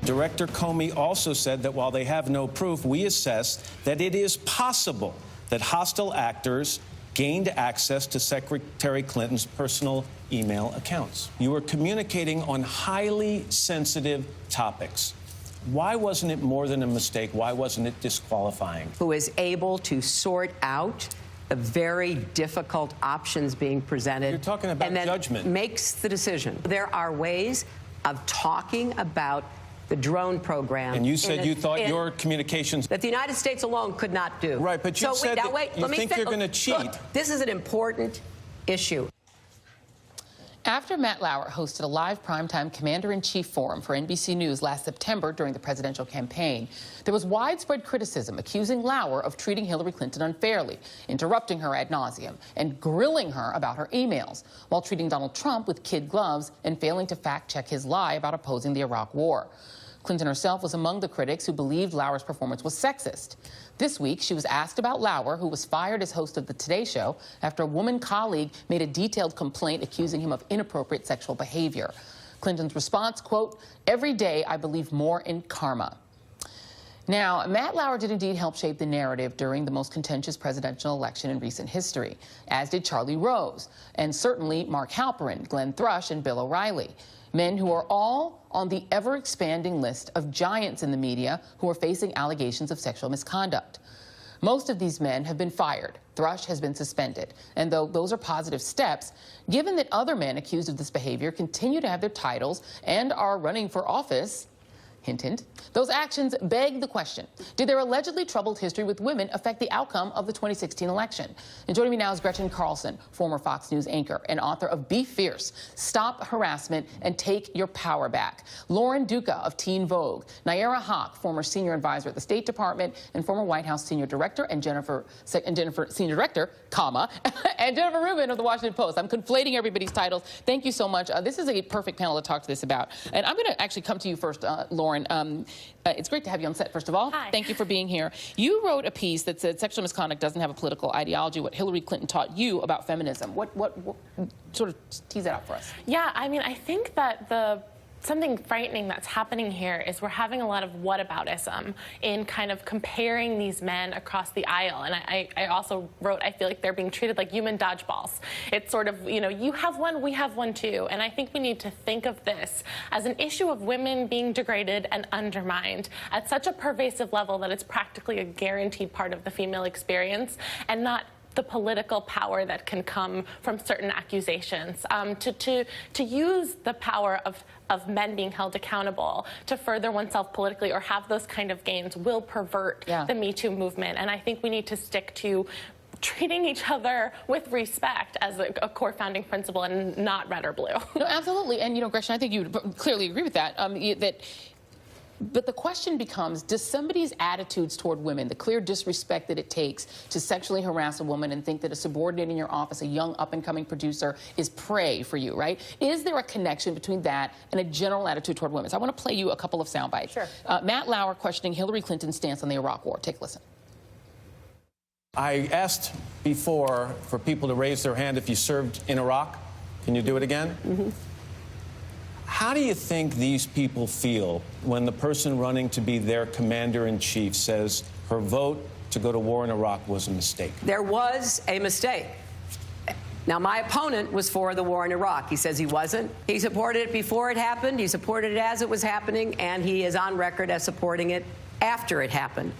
Director Comey also said that while they have no proof, we assess that it is possible that hostile actors gained access to Secretary Clinton's personal email accounts. You were communicating on highly sensitive topics. Why wasn't it more than a mistake? Why wasn't it disqualifying? Who is able to sort out the very difficult options being presented. You're talking about and then judgment. Makes the decision. There are ways of talking about the drone program. And you said you thought your communications... that the United States alone could not do. Right, but you said that you think you're going to cheat. Look, this is an important issue. After Matt Lauer hosted a live primetime Commander-in-Chief forum for NBC News last September during the presidential campaign, there was widespread criticism accusing Lauer of treating Hillary Clinton unfairly, interrupting her ad nauseum, and grilling her about her emails, while treating Donald Trump with kid gloves and failing to fact-check his lie about opposing the Iraq War. Clinton herself was among the critics who believed Lauer's performance was sexist. This week, she was asked about Lauer, who was fired as host of the Today Show after a woman colleague made a detailed complaint accusing him of inappropriate sexual behavior. Clinton's response, quote, "Every day I believe more in karma." Now, Matt Lauer did indeed help shape the narrative during the most contentious presidential election in recent history, as did Charlie Rose, and certainly Mark Halperin, Glenn Thrush, and Bill O'Reilly. Men who are all on the ever-expanding list of giants in the media who are facing allegations of sexual misconduct. Most of these men have been fired. Thrush has been suspended. And though those are positive steps, given that other men accused of this behavior continue to have their titles and are running for office, hint, hint, those actions beg the question, did their allegedly troubled history with women affect the outcome of the 2016 election? And joining me now is Gretchen Carlson, former Fox News anchor and author of Be Fierce, Stop Harassment and Take Your Power Back. Lauren Ducca of Teen Vogue. Nayyera, former senior advisor at the State Department and former White House senior director, and Jennifer senior director, comma, and Jennifer Rubin of the Washington Post. I'm conflating everybody's titles. Thank you so much. This is a perfect panel to talk to this about. And I'm going to actually come to you first, Lauren. It's great to have you on set, first of all. Hi. Thank you for being here. You wrote a piece that said sexual misconduct doesn't have a political ideology, what Hillary Clinton taught you about feminism. What sort of tease that out for us? Yeah, I mean, I think that something frightening that's happening here is we're having a lot of whataboutism in kind of comparing these men across the aisle. And I also wrote, I feel like they're being treated like human dodgeballs. It's sort of, you know, you have one, we have one too. And I think we need to think of this as an issue of women being degraded and undermined at such a pervasive level that it's practically a guaranteed part of the female experience, and not the political power that can come from certain accusations, to use the power of men being held accountable to further oneself politically or have those kind of gains will pervert the Me Too movement. And I think we need to stick to treating each other with respect as a core founding principle and not red or blue. No, absolutely. And, you know, Gretchen, I think you would clearly agree with that, But the question becomes, does somebody's attitudes toward women, the clear disrespect that it takes to sexually harass a woman and think that a subordinate in your office, a young up-and-coming producer, is prey for you, right? Is there a connection between that and a general attitude toward women? So I want to play you a couple of sound bites. Sure. Matt Lauer questioning Hillary Clinton's stance on the Iraq War. Take a listen. I asked before for people to raise their hand if you served in Iraq. Can you do it again? Mm-hmm. How do you think these people feel when the person running to be their commander-in-chief says her vote to go to war in Iraq was a mistake? There was a mistake. Now, my opponent was for the war in Iraq. He says he wasn't. He supported it before it happened. He supported it as it was happening, and he is on record as supporting it after it happened.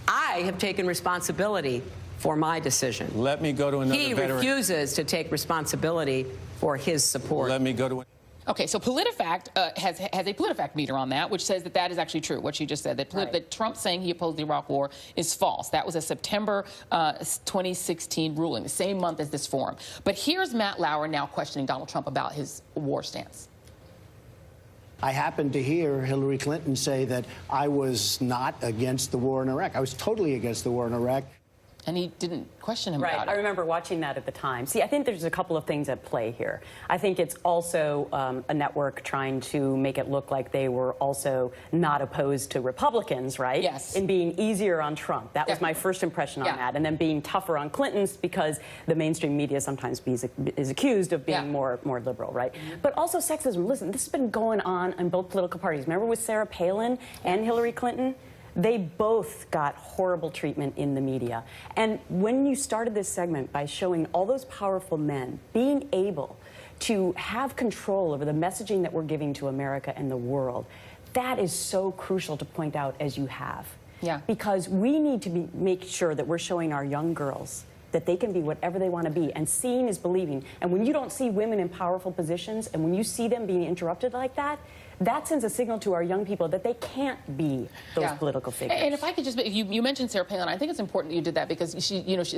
I have taken responsibility for my decision. Let me go to another veteran. He refuses to take responsibility for his support. Let me go to... Okay, so PolitiFact has a PolitiFact meter on that, which says that that is actually true, what you just said, that, that Trump saying he opposed the Iraq War is false. That was a September 2016 ruling, the same month as this forum. But here's Matt Lauer now questioning Donald Trump about his war stance. I happened to hear Hillary Clinton say that I was not against the war in Iraq. I was totally against the war in Iraq. And he didn't question him about it. I remember watching that at the time. See, I think there's a couple of things at play here. I think it's also a network trying to make it look like they were also not opposed to Republicans, right? Yes. In being easier on Trump. That was my first impression on that. And then being tougher on Clinton's because the mainstream media sometimes is accused of being more liberal, right? But also sexism. Listen, this has been going on in both political parties. Remember with Sarah Palin and Hillary Clinton? They both got horrible treatment in the media. And when you started this segment by showing all those powerful men being able to have control over the messaging that we're giving to America and the world, that is so crucial to point out as you have. Yeah. Because we need to make sure that we're showing our young girls that they can be whatever they want to be. And seeing is believing. And when you don't see women in powerful positions, and when you see them being interrupted like that, that sends a signal to our young people that they can't be those political figures. And if I could just, you mentioned Sarah Palin, I think it's important that you did that because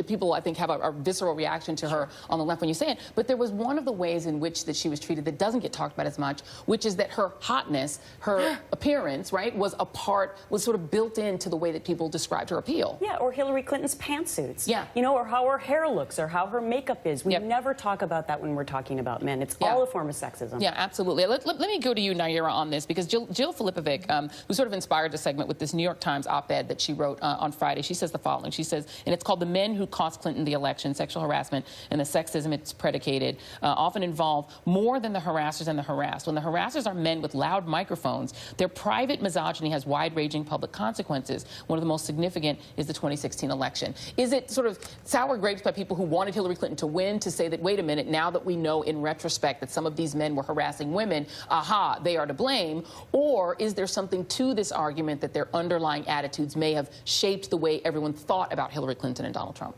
people I think have a visceral reaction to her on the left when you say it. But there was one of the ways in which that she was treated that doesn't get talked about as much, which is that her hotness, her appearance, right, was sort of built into the way that people described her appeal. Yeah, or Hillary Clinton's pantsuits. Yeah. You know, or how her hair looks, or how her makeup is. We never talk about that when we're talking about men. It's all a form of sexism. Yeah, absolutely. Let me go to you, Nayyera, on this, because Jill Filipovic, who sort of inspired the segment with this New York Times op-ed that she wrote on Friday, she says the following. She says, and it's called "The Men Who Cost Clinton the Election, Sexual Harassment and the Sexism It's Predicated Often Involve More Than the Harassers and the Harassed. When the harassers are men with loud microphones, their private misogyny has wide-ranging public consequences. One of the most significant is the 2016 election." Is it sort of sour grapes by people who wanted Hillary Clinton to win to say that, wait a minute, now that we know in retrospect that some of these men were harassing women, aha, they are to blame? Or is there something to this argument that their underlying attitudes may have shaped the way everyone thought about Hillary Clinton and Donald Trump?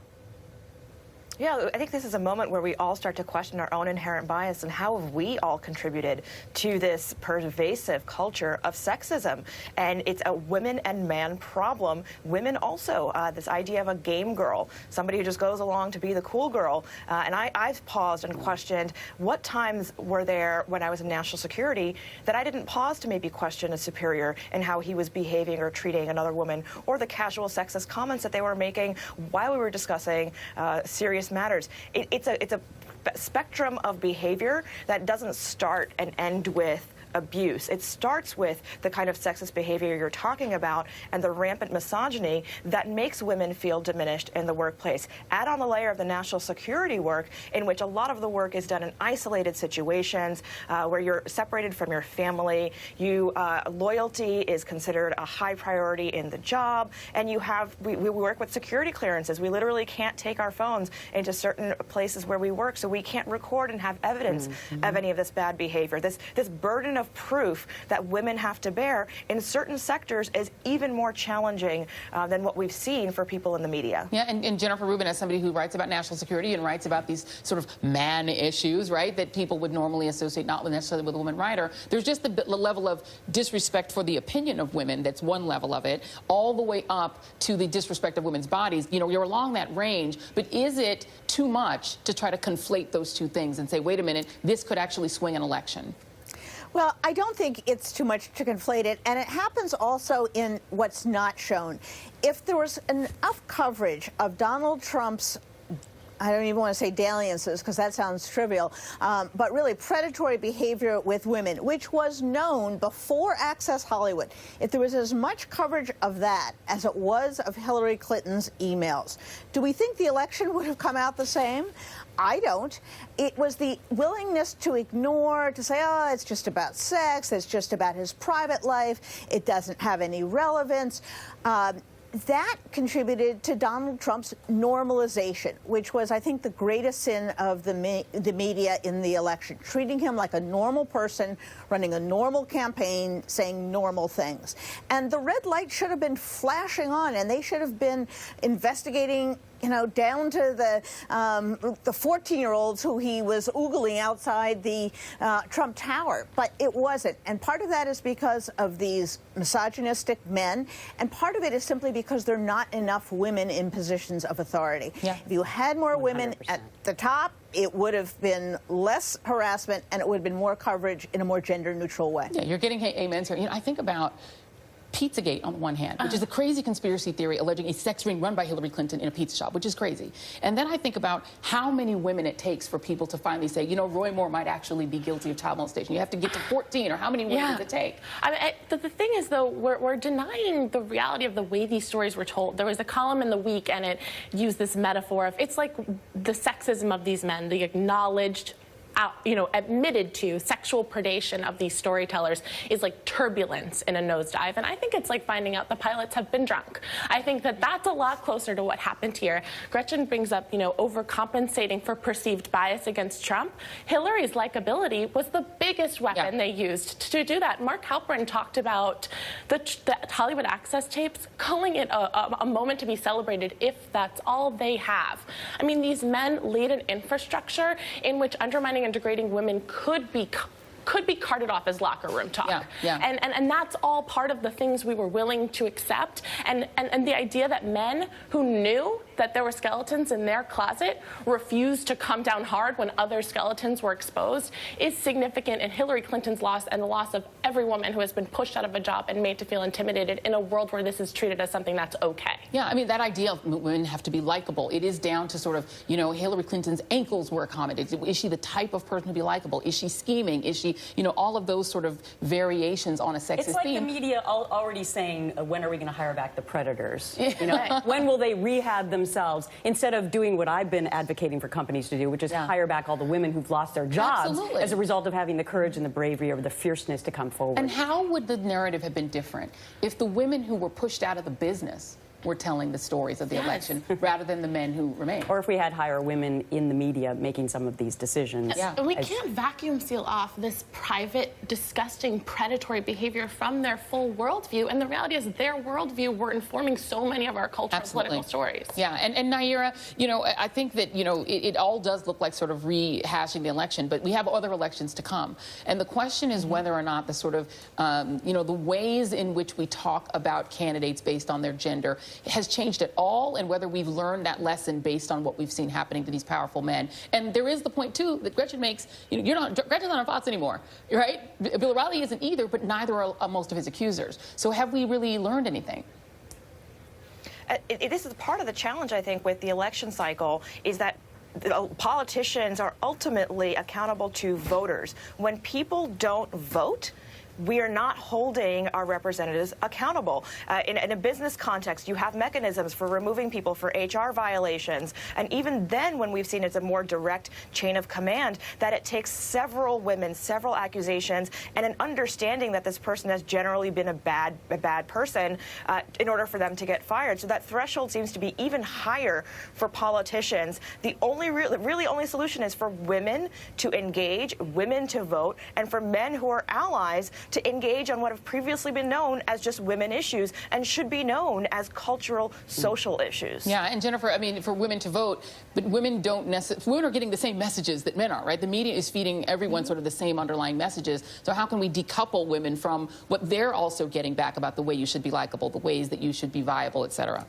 Yeah, I think this is a moment where we all start to question our own inherent bias and how have we all contributed to this pervasive culture of sexism. And it's a women and man problem. Women also, this idea of a game girl, somebody who just goes along to be the cool girl. And I've paused and questioned what times were there when I was in national security that I didn't pause to maybe question a superior and how he was behaving or treating another woman, or the casual sexist comments that they were making while we were discussing serious matters. It's a spectrum of behavior that doesn't start and end with abuse. It starts with the kind of sexist behavior you're talking about and the rampant misogyny that makes women feel diminished in the workplace. Add on the layer of the national security work, in which a lot of the work is done in isolated situations where you're separated from your family. Loyalty is considered a high priority in the job, and we work with security clearances. We literally can't take our phones into certain places where we work, so we can't record and have evidence of any of this bad behavior. This burden of proof that women have to bear in certain sectors is even more challenging than what we've seen for people in the media. Yeah, and Jennifer Rubin, as somebody who writes about national security and writes about these sort of man issues, right, that people would normally associate not necessarily with a woman writer, there's just the level of disrespect for the opinion of women, that's one level of it, all the way up to the disrespect of women's bodies. You know, you're along that range, but is it too much to try to conflate those two things and say, wait a minute, this could actually swing an election? Well, I don't think it's too much to conflate it, and it happens also in what's not shown. If there was enough coverage of Donald Trump's, I don't even want to say dalliances because that sounds trivial, but really predatory behavior with women, which was known before Access Hollywood. If there was as much coverage of that as it was of Hillary Clinton's emails, do we think the election would have come out the same? I don't. It was the willingness to ignore, to say, oh, it's just about sex, it's just about his private life, it doesn't have any relevance. That contributed to Donald Trump's normalization, which was, I think, the greatest sin of the media in the election, treating him like a normal person, running a normal campaign, saying normal things. And the red light should have been flashing on, and they should have been investigating, you know, down to the 14-year-olds who he was oogling outside the Trump Tower. But it wasn't. And part of that is because of these misogynistic men, and part of it is simply because there are not enough women in positions of authority. Yeah. If you had more women 100%. At the top, it would have been less harassment, and it would have been more coverage in a more gender-neutral way. Yeah, you're getting amens here. You know, I think about Pizzagate on the one hand, which is a crazy conspiracy theory alleging a sex ring run by Hillary Clinton in a pizza shop, which is crazy. And then I think about how many women it takes for people to finally say, you know, Roy Moore might actually be guilty of child molestation. You have to get to 14, or how many women does it take? I mean, the thing is, though, we're denying the reality of the way these stories were told. There was a column in The Week, and it used this metaphor of, it's like the sexism of these men, the acknowledged, admitted to sexual predation of these storytellers is like turbulence in a nosedive. And I think it's like finding out the pilots have been drunk. I think that that's a lot closer to what happened here. Gretchen brings up, overcompensating for perceived bias against Trump. Hillary's likability was the biggest weapon they used to do that. Mark Halperin talked about the Hollywood Access tapes, calling it a moment to be celebrated if that's all they have. I mean, these men laid an infrastructure in which undermining and degrading women could be carted off as locker room talk. And that's all part of the things we were willing to accept. And the idea that men who knew that there were skeletons in their closet refused to come down hard when other skeletons were exposed is significant in Hillary Clinton's loss and the loss of every woman who has been pushed out of a job and made to feel intimidated in a world where this is treated as something that's okay. Yeah, I mean, that idea of women have to be likable, it is down to sort of, Hillary Clinton's ankles were accommodated. Is she the type of person to be likable? Is she scheming? Is she, all of those sort of variations on a sexist It's like theme. the media already saying, when are we going to hire back the predators? When will they rehab themselves? Instead of doing what I've been advocating for companies to do, which is hire back all the women who've lost their jobs as a result of having the courage and the bravery or the fierceness to come forward. And how would the narrative have been different if the women who were pushed out of the business were telling the stories of the election rather than the men who remained? Or if we had higher women in the media making some of these decisions. And we can't vacuum seal off this private, disgusting, predatory behavior from their full worldview. And the reality is their worldview were informing so many of our cultural and political stories. Yeah, and Nayyera, I think that, it all does look like sort of rehashing the election, but we have other elections to come. And the question is whether or not the sort of, the ways in which we talk about candidates based on their gender has changed at all, and whether we've learned that lesson based on what we've seen happening to these powerful men. And there is the point, too, that Gretchen makes, Gretchen's not on Fox anymore, right? Bill O'Reilly isn't either, but neither are most of his accusers. So have we really learned anything? This is part of the challenge, I think, with the election cycle, is that politicians are ultimately accountable to voters. When people don't vote, we are not holding our representatives accountable. In a business context, you have mechanisms for removing people for HR violations. And even then, when we've seen it's a more direct chain of command, that it takes several women, several accusations, and an understanding that this person has generally been a bad person in order for them to get fired. So that threshold seems to be even higher for politicians. The really only solution is for women to engage, women to vote, and for men who are allies to engage on what have previously been known as just women issues and should be known as cultural, social issues. Yeah, and Jennifer, I mean, for women to vote, but women don't necessarily, women are getting the same messages that men are, right? The media is feeding everyone sort of the same underlying messages. So how can we decouple women from what they're also getting back about the way you should be likable, the ways that you should be viable, et cetera?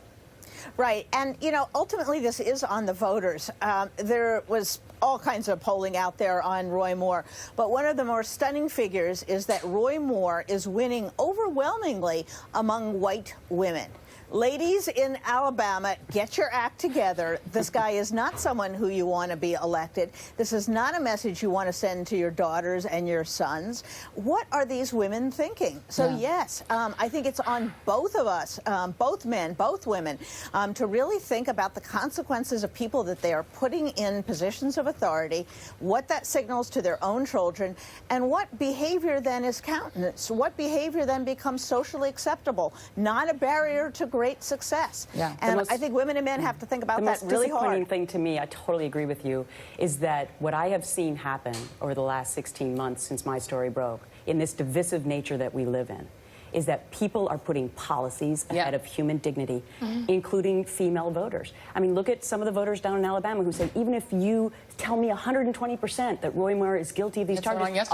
Right. And, ultimately this is on the voters. There was all kinds of polling out there on Roy Moore. But one of the more stunning figures is that Roy Moore is winning overwhelmingly among white women. Ladies in Alabama, get your act together. This guy is not someone who you want to be elected. This is not a message you want to send to your daughters and your sons. What are these women thinking? So, yes, I think it's on both of us, both men, both women, to really think about the consequences of people that they are putting in positions of authority, what that signals to their own children, and what behavior then is countenanced, what behavior then becomes socially acceptable, not a barrier to great success. Yeah. And I think women and men have to think about that really hard. The most disappointing thing to me, I totally agree with you, is that what I have seen happen over the last 16 months since my story broke, in this divisive nature that we live in, is that people are putting policies ahead of human dignity, including female voters. I mean, look at some of the voters down in Alabama who say, even if you tell me 120% that Roy Moore is guilty of these charges,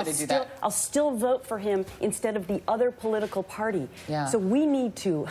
I'll still vote for him instead of the other political party. So we need to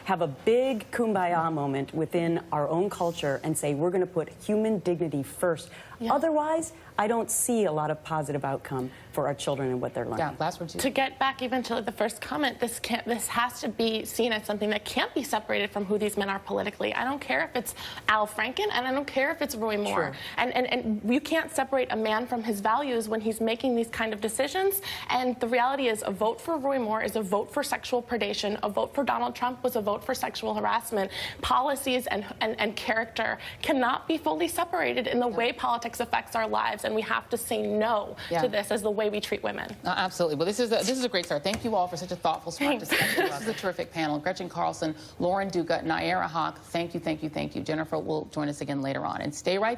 have a big kumbaya moment within our own culture and say, we're going to put human dignity first Otherwise, I don't see a lot of positive outcome for our children and what they're learning. Yeah, last word to you. To get back even to the first comment, this has to be seen as something that can't be separated from who these men are politically. I don't care if it's Al Franken, and I don't care if it's Roy Moore. And you can't separate a man from his values when he's making these kind of decisions. And the reality is, a vote for Roy Moore is a vote for sexual predation. A vote for Donald Trump was a vote for sexual harassment. Policies and character cannot be fully separated in the way politics affects our lives, and we have to say no to this as the way we treat women. Absolutely. Well, this is a great start. Thank you all for such a thoughtful, smart discussion. This is a terrific panel. Gretchen Carlson, Lauren Ducca, Nayyera, thank you, thank you, thank you. Jennifer will join us again later on. And stay right